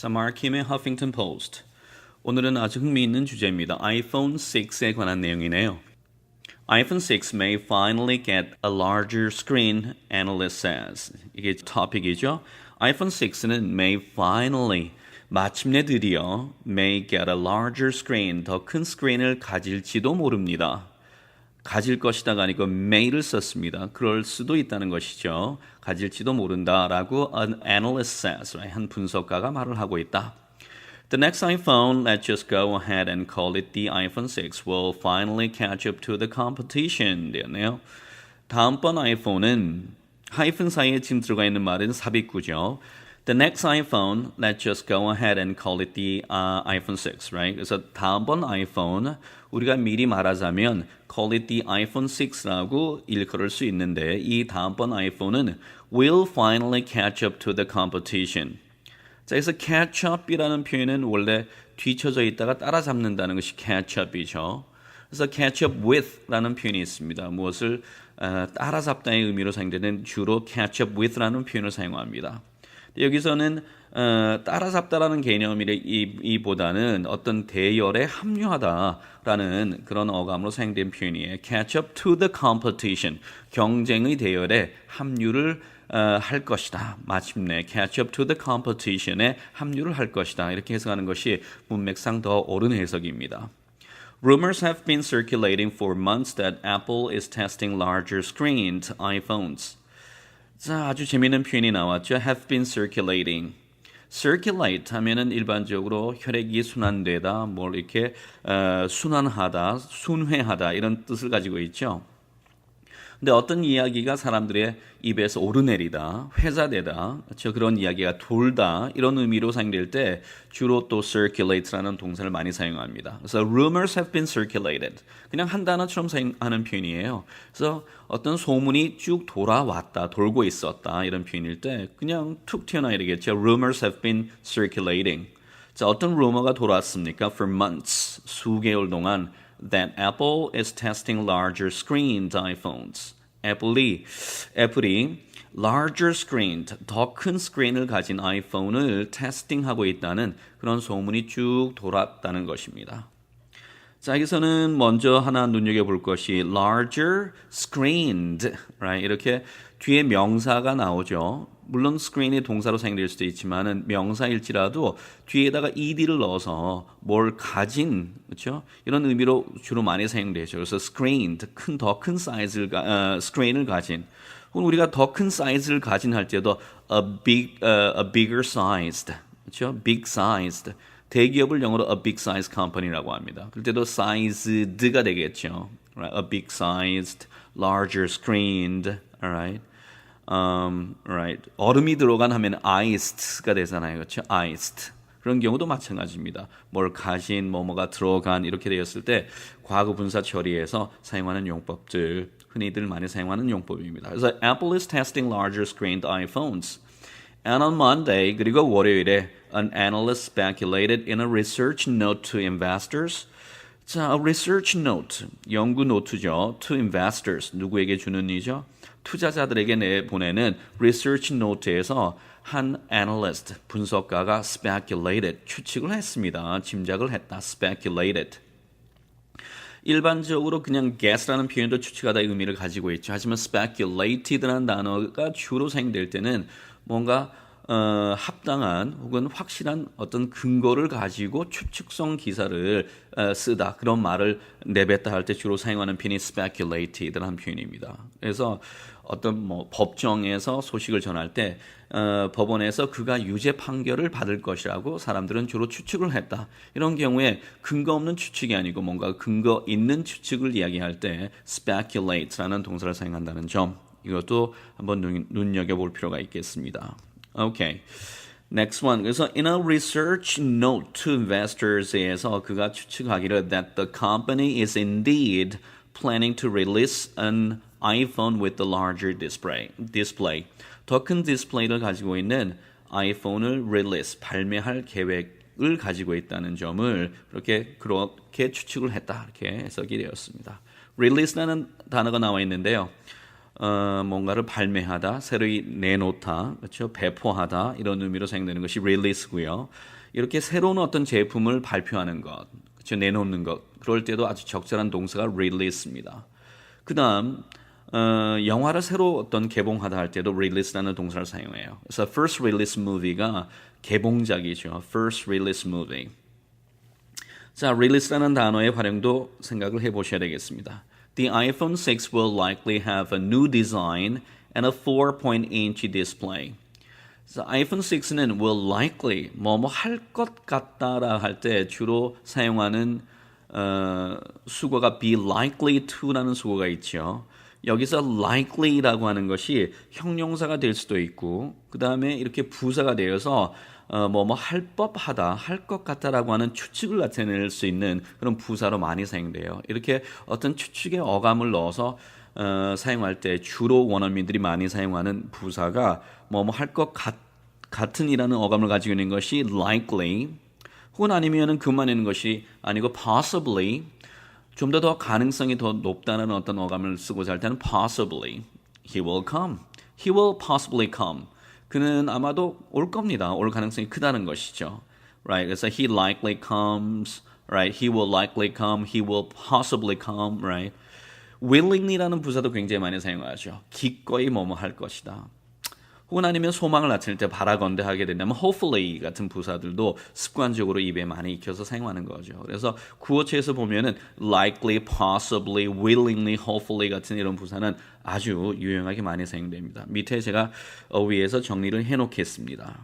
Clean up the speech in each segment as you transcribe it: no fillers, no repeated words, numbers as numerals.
마킴의 Huffington Post. 오늘은 아주 흥미있는 주제입니다. 아이폰 6에 관한 내용이네요. iPhone 6 may finally get a larger screen, analyst says. 이게 토픽이죠. iPhone 6는 may finally, 마침내 드디어 may get a larger screen, 더 큰 스크린을 가질지도 모릅니다. 가질 것이다가 아니고 may를 썼습니다. 그럴 수도 있다는 것이죠. 가질지도 모른다라고 an analyst says, 한 분석가가 말을 하고 있다. The next iPhone, let's just go ahead and call it the iPhone 6, will finally catch up to the competition. 되었네요. 다음번 아이폰은 하이픈 사이에 지금 들어가 있는 말은 삽입구죠. The next iPhone, let's just go ahead and call it the iPhone 6, right? 그래서 다음번 아이폰 우리가 미리 말하자면 call it the iPhone 6라고 일컬을 수 있는데 이 다음번 아이폰은 will finally catch up to the competition. 자, 그래서 catch up이라는 표현은 원래 뒤쳐져 있다가 따라잡는다는 것이 catch up이죠. 그래서 catch up with라는 표현이 있습니다. 무엇을 따라잡다의 의미로 사용되는 주로 catch up with라는 표현을 사용합니다. 여기서는 따라잡다라는 개념이보다는 어떤 대열에 합류하다라는 그런 어감으로 사용된 표현이에요. catch up to the competition, 경쟁의 대열에 합류를 할 것이다. 마침내 catch up to the competition에 합류를 할 것이다. 이렇게 해석하는 것이 문맥상 더 옳은 해석입니다. Rumors have been circulating for months that Apple is testing larger screened iPhones. 자, 아주 재미있는 표현이 나왔죠. have been circulating. circulate 하면은 일반적으로 혈액이 순환되다, 뭘 이렇게 순환하다, 순회하다 이런 뜻을 가지고 있죠. 근데 어떤 이야기가 사람들의 입에서 오르내리다, 회자되다, 그렇죠? 그런 이야기가 돌다 이런 의미로 사용될 때 주로 또 circulate라는 동사를 많이 사용합니다. 그래서 rumors have been circulated. 그냥 한 단어처럼 사용하는 표현이에요. 그래서 어떤 소문이 쭉 돌아왔다, 돌고 있었다 이런 표현일 때 그냥 툭 튀어나와야 되겠죠. Rumors have been circulating. 자, 어떤 루머가 돌아왔습니까? For months, 수개월 동안 that Apple is testing larger screened iPhones. 애플이 larger screened, 더 큰 스크린을 가진 아이폰을 테스팅하고 있다는 그런 소문이 쭉 돌았다는 것입니다. 자, 여기서는 먼저 하나 눈여겨볼 것이 larger screened, right? 이렇게 뒤에 명사가 나오죠. 물론 screen이 동사로 사용될 수도 있지만은 명사일지라도 뒤에다가 ed를 넣어서 뭘 가진, 그렇죠? 이런 의미로 주로 많이 사용되죠. 그래서 screened, 더 큰 사이즈를 스크린을 가진. 혹은 우리가 더 큰 사이즈를 가진 할 때도 a bigger sized, 그렇죠? big sized. 대기업을 영어로 a big size company라고 합니다. 그럴 때도 sized가 되겠죠. Right? A big sized, larger screened, alright. Right. 얼음이 들어간 하면 iced가 되잖아요. 그렇죠? iced. 그런 경우도 마찬가지입니다. 뭘 가진, 뭐가 들어간 이렇게 되었을 때 과거 분사 처리에서 사용하는 용법들, 흔히들 많이 사용하는 용법입니다. 그래서 Apple is testing larger screened iPhones. And on Monday, 그리고 월요일에 an analyst speculated in a research note to investors. 자, a research note, 연구 노트죠. To investors, 누구에게 주는 이죠? 투자자들에게 내보내는 research note에서 한 analyst, 분석가가 speculated, 추측을 했습니다. 짐작을 했다. speculated. 일반적으로 그냥 guess라는 표현도 추측하다의 의미를 가지고 있죠. 하지만 speculated라는 단어가 주로 사용될 때는 뭔가 합당한 혹은 확실한 어떤 근거를 가지고 추측성 기사를 쓰다 그런 말을 내뱉다 할 때 주로 사용하는 표현이 speculated라는 표현입니다. 그래서 어떤 법정에서 소식을 전할 때 법원에서 그가 유죄 판결을 받을 것이라고 사람들은 주로 추측을 했다. 이런 경우에 근거 없는 추측이 아니고 뭔가 근거 있는 추측을 이야기할 때 speculate라는 동사를 사용한다는 점 이것도 한번 눈여겨볼 필요가 있겠습니다. Okay. Next one. 그래서 in a research note to investors에서 그가 추측하기를 that the company is indeed planning to release an iPhone with the larger display. 더 큰 디스플레이를 가지고 있는 아이폰을 release, 발매할 계획을 가지고 있다는 점을 그렇게 추측을 했다. 이렇게 해석이 되었습니다. release라는 단어가 나와 있는데요. 뭔가를 발매하다, 새로이 내놓다, 그렇죠? 배포하다 이런 의미로 사용되는 것이 release고요. 이렇게 새로운 어떤 제품을 발표하는 것, 그렇죠? 내놓는 것, 그럴 때도 아주 적절한 동사가 release입니다. 그다음 영화를 새로 어떤 개봉하다 할 때도 release라는 동사를 사용해요. 그래서 first release movie가 개봉작이죠. first release movie. 자, release라는 단어의 활용도 생각을 해보셔야 되겠습니다. The iPhone 6 will likely have a new design and a 4.inch display. 그래서 iPhone 6는 will likely 뭐뭐 할 것 같다라 할 때 주로 사용하는 수거가 be likely to라는 수거가 있죠. 여기서 likely라고 하는 것이 형용사가 될 수도 있고 그 다음에 이렇게 부사가 되어서 뭐뭐 할 법하다, 할 것 같다라고 하는 추측을 나타낼 수 있는 그런 부사로 많이 사용돼요. 이렇게 어떤 추측의 어감을 넣어서 사용할 때 주로 원어민들이 많이 사용하는 부사가 뭐뭐 할 것 같은이라는 어감을 가지고 있는 것이 likely 혹은 아니면은 그만 있는 것이 아니고 possibly 좀 더 가능성이 더 높다는 어떤 어감을 쓰고자 할 때는 possibly he will come, he will possibly come 그는 아마도 올 겁니다. 올 가능성이 크다는 것이죠. Right? 그래서 he likely comes, right? He will likely come, he will possibly come, right? willingly라는 부사도 굉장히 많이 사용하죠. 기꺼이 뭐뭐 할 것이다. 혹은 아니면 소망을 나타낼 때 바라건대 하게 된다면 hopefully 같은 부사들도 습관적으로 입에 많이 익혀서 사용하는 거죠. 그래서 구어체에서 보면은 likely, possibly, willingly, hopefully 같은 이런 부사는 아주 유용하게 많이 사용됩니다. 밑에 제가 위에서 정리를 해놓겠습니다.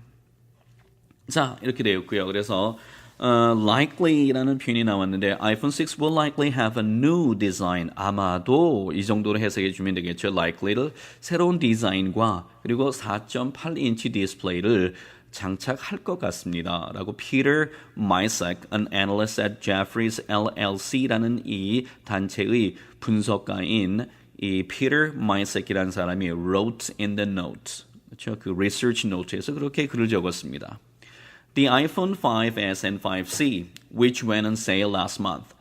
자, 이렇게 되었고요. 그래서 likely라는 표현이 나왔는데 iPhone 6 will likely have a new design. 아마도 이 정도로 해석해 주면 되겠죠. likely를 새로운 디자인과 그리고 4.8인치 디스플레이를 장착할 것 같습니다. 라고 Peter Misek, an analyst at Jefferies LLC라는 이 단체의 분석가인 이 Peter Misek이라는 사람이 wrote in the note. 그렇죠? 그 research note에서 그렇게 글을 적었습니다. The iPhone 5s and 5c, which went on sale last month,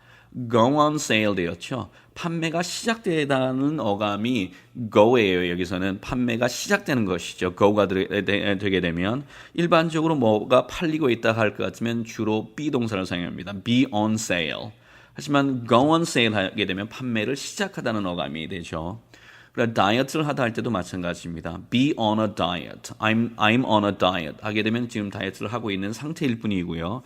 go on sale 되었죠. 판매가 시작되다는 어감이 go예요. 여기서는 판매가 시작되는 것이죠. go가 되게 되면 일반적으로 뭐가 팔리고 있다 할 것 같으면 주로 be 동사를 사용합니다. be on sale. 하지만 go on sale 하게 되면 판매를 시작하다는 어감이 되죠. 그러니까 다이어트를 하다 할 때도 마찬가지입니다. Be on a diet. I'm on a diet. 하게 되면 지금 다이어트를 하고 있는 상태일 뿐이고요.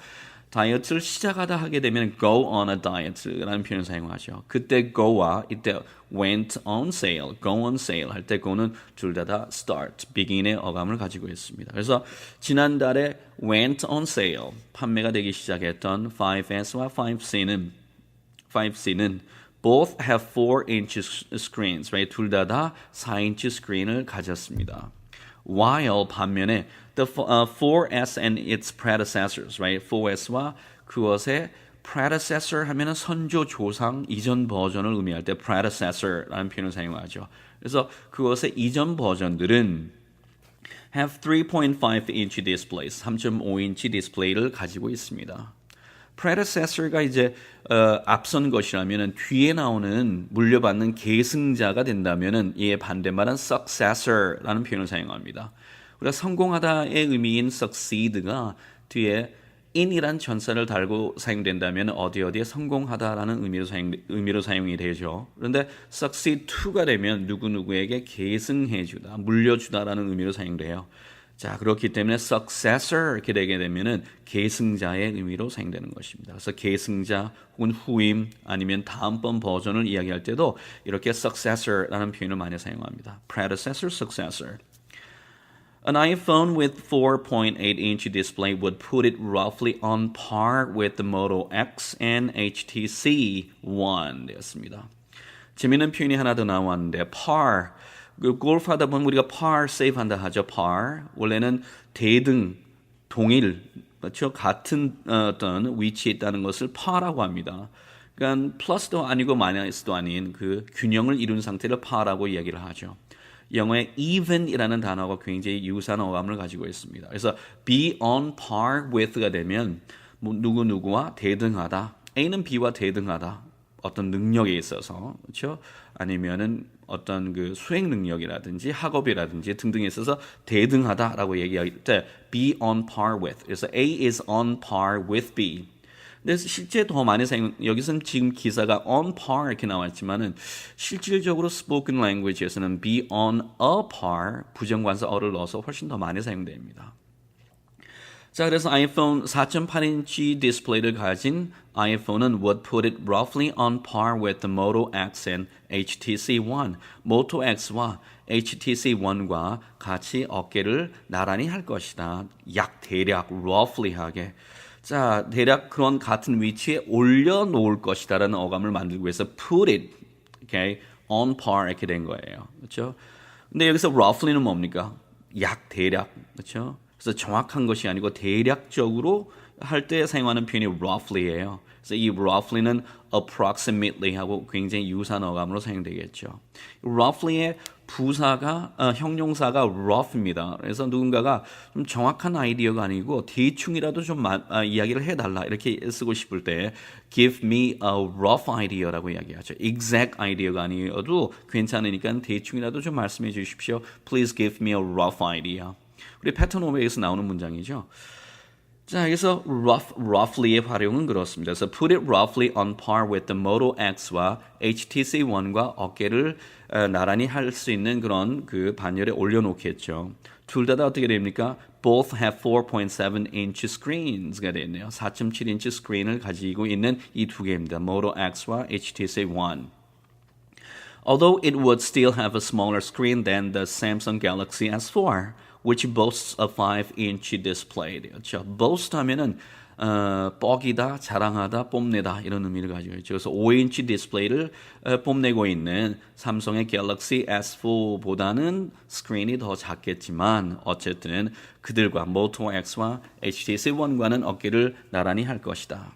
다이어트를 시작하다 하게 되면 go on a diet라는 표현을 사용하죠. 그때 go와 이때 went on sale, go on sale 할 때 go는 둘 다 start, begin의 어감을 가지고 있습니다. 그래서 지난달에 went on sale, 판매가 되기 시작했던 5S와 5C는 both have 4-inch screens, right? 둘 다 4인치 스크린을 가졌습니다. While 반면에 the 4S and its predecessors, right? 4S와 그것의 predecessor 하면은 선조 조상 이전 버전을 의미할 때 predecessor라는 표현을 사용하죠. 그래서 그것의 이전 버전들은 have 3.5-inch displays, 3.5인치 디스플레이를 가지고 있습니다. predecessor가 이제 앞선 것이라면은 뒤에 나오는 물려받는 계승자가 된다면은 이에 반대말은 successor라는 표현을 사용합니다. 우리가 성공하다의 의미인 succeed가 뒤에 in이란 전사를 달고 사용된다면 어디에 성공하다라는 의미로 사용이 되죠. 그런데 succeed to가 되면 누구누구에게 계승해주다, 물려주다라는 의미로 사용돼요. 자, 그렇기 때문에 successor 이렇게 되게 되면은 계승자의 의미로 사용되는 것입니다. 그래서 계승자 혹은 후임 아니면 다음번 버전을 이야기할 때도 이렇게 successor라는 표현을 많이 사용합니다. predecessor, successor. An iPhone with 4.8-inch display would put it roughly on par with the Moto X and HTC One 되었습니다. 재미있는 표현이 하나 더 나왔는데 par 골프 하다 보면 우리가 par save 한다 하죠. par 원래는 대등, 동일, 그렇죠? 같은 어떤 위치에 있다는 것을 par라고 합니다. 그러니까 플러스도 아니고 마이너스도 아닌 그 균형을 이룬 상태를 par라고 이야기를 하죠. 영어의 even이라는 단어가 굉장히 유사한 어감을 가지고 있습니다. 그래서 be on par with가 되면 누구누구와 대등하다. A는 B와 대등하다. 어떤 능력에 있어서 그렇죠? 아니면은 어떤 그 수행 능력이라든지 학업이라든지 등등에 있어서 대등하다라고 얘기할 때 be on par with. 그래서 A is on par with B. 근데 실제 더 많이 사용, 여기서는 지금 기사가 on par 이렇게 나왔지만은 실질적으로 spoken language에서는 be on a par 부정관사 어를 넣어서 훨씬 더 많이 사용됩니다. 자, 그래서 아이폰 4.8인치 디스플레이를 가진 아이폰은 would put it roughly on par with the Moto X and HTC One. Moto X와 HTC One과 같이 어깨를 나란히 할 것이다. 약 대략 roughly하게. 자, 대략 그런 같은 위치에 올려놓을 것이다라는 어감을 만들기 위해서 put it, okay, on par 이렇게 된 거예요. 그렇죠? 근데 여기서 roughly는 뭡니까? 약 대략, 그렇죠? 그래서 정확한 것이 아니고 대략적으로 할 때 사용하는 표현이 roughly예요. 그래서 이 roughly는 approximately 하고 굉장히 유사한 어감으로 사용되겠죠. roughly의 부사가 형용사가 rough입니다. 그래서 누군가가 좀 정확한 아이디어가 아니고 대충이라도 좀 이야기를 해달라 이렇게 쓰고 싶을 때 give me a rough idea라고 이야기하죠. exact 아이디어가 아니어도 괜찮으니까 대충이라도 좀 말씀해 주십시오. Please give me a rough idea. 우리 패턴 오브에서 나오는 문장이죠. 자, 여기서 roughly의 활용은 그렇습니다. 그래서 put it roughly on par with the Moto X와 HTC One과 어깨를 나란히 할 수 있는 그런 그 반열에 올려놓겠죠. 둘 다 어떻게 됩니까? Both have 4.7-inch screens가 되네요. 4.7인치 스크린을 가지고 있는 이 두 개입니다. Moto X와 HTC One. Although it would still have a smaller screen than the Samsung Galaxy S4, which boasts a 5-inch display. 그렇죠. boast 하면은 뻑이다, 자랑하다, 뽐내다 이런 의미를 가지고 있죠. 그래서 5인치 디스플레이를 뽐내고 있는 삼성의 갤럭시 S4보다는 스크린이 더 작겠지만 어쨌든 그들과 모토 X와 HTC One과는 어깨를 나란히 할 것이다.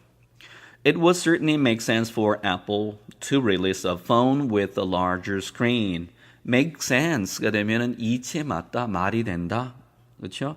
It would certainly make sense for Apple to release a phone with a larger screen. make sense가 되면은 이치에 맞다, 말이 된다. 그렇죠?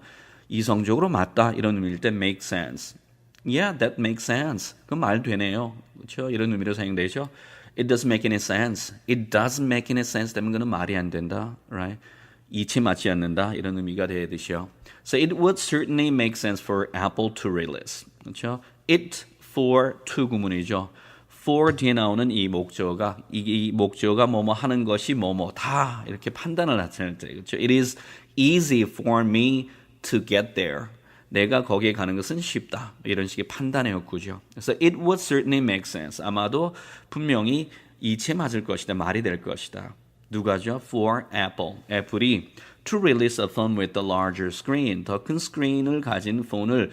이성적으로 맞다 이런 의미일 때 make sense. Yeah, that makes sense. 그 말 되네요. 그렇죠? 이런 의미로 사용되죠. It doesn't make any sense. It doesn't make any sense 되면 그는 말이 안 된다. Right? 이치에 맞지 않는다. 이런 의미가 되듯이요. So it would certainly make sense for Apple to release. 그렇죠? It for to 구문이죠. for 뒤에 나오는 이 목적어가 이 목적어가 뭐뭐 하는 것이 뭐뭐 다 이렇게 판단을 나타낼 때 그렇죠. It is easy for me to get there. 내가 거기에 가는 것은 쉽다. 이런 식의 판단의 욕구죠. 그래서 it would certainly make sense. 아마도 분명히 이치에 맞을 것이다. 말이 될 것이다. 누가죠? For Apple. 애플이 to release a phone with a larger screen. 더 큰 스크린을 가진 폰을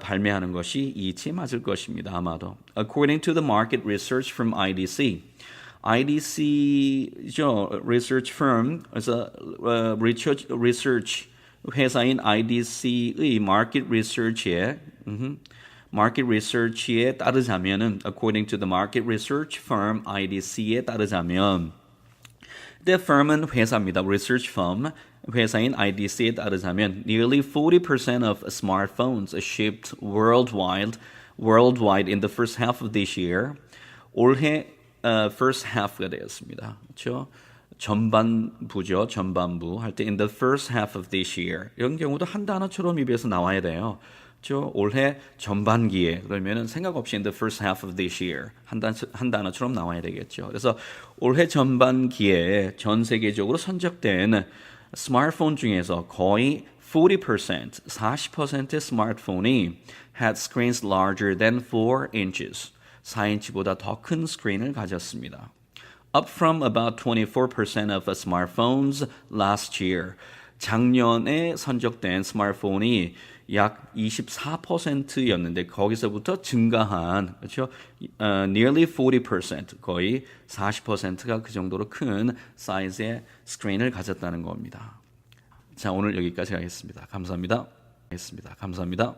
발매하는 것이 이치에 맞을 것입니다. 아마도. According to the market research from IDC. IDC죠. research firm. 그래서 research 회사인 IDC의 market research에 따르자면은 according to the market research firm IDC에 따르자면 the firm은 회사입니다. research firm 회사인 IDC에 따르자면 nearly 40% of smartphones shipped worldwide in the first half of this year. 올해 first half가 되었습니다. 그렇죠? 전반부죠. 전반부 할 때 in the first half of this year. 이런 경우도 한 단어처럼 입에서 나와야 돼요. 그렇죠? 올해 전반기에 그러면은 생각 없이 in the first half of this year 한 단어처럼 나와야 되겠죠. 그래서 올해 전반기에 전 세계적으로 선적된 스마트폰 중에서 거의 40%의 스마트폰이 had screens larger than 4 inches. 4인치보다 더 큰 스크린을 가졌습니다. Up from about 24% of smartphones last year. 작년에 선적된 스마트폰이 약 24%였는데 거기서부터 증가한 그렇죠? Nearly 40% 거의 40%가 그 정도로 큰 사이즈의 스크린을 가졌다는 겁니다. 자, 오늘 여기까지 하겠습니다. 감사합니다. 감사합니다.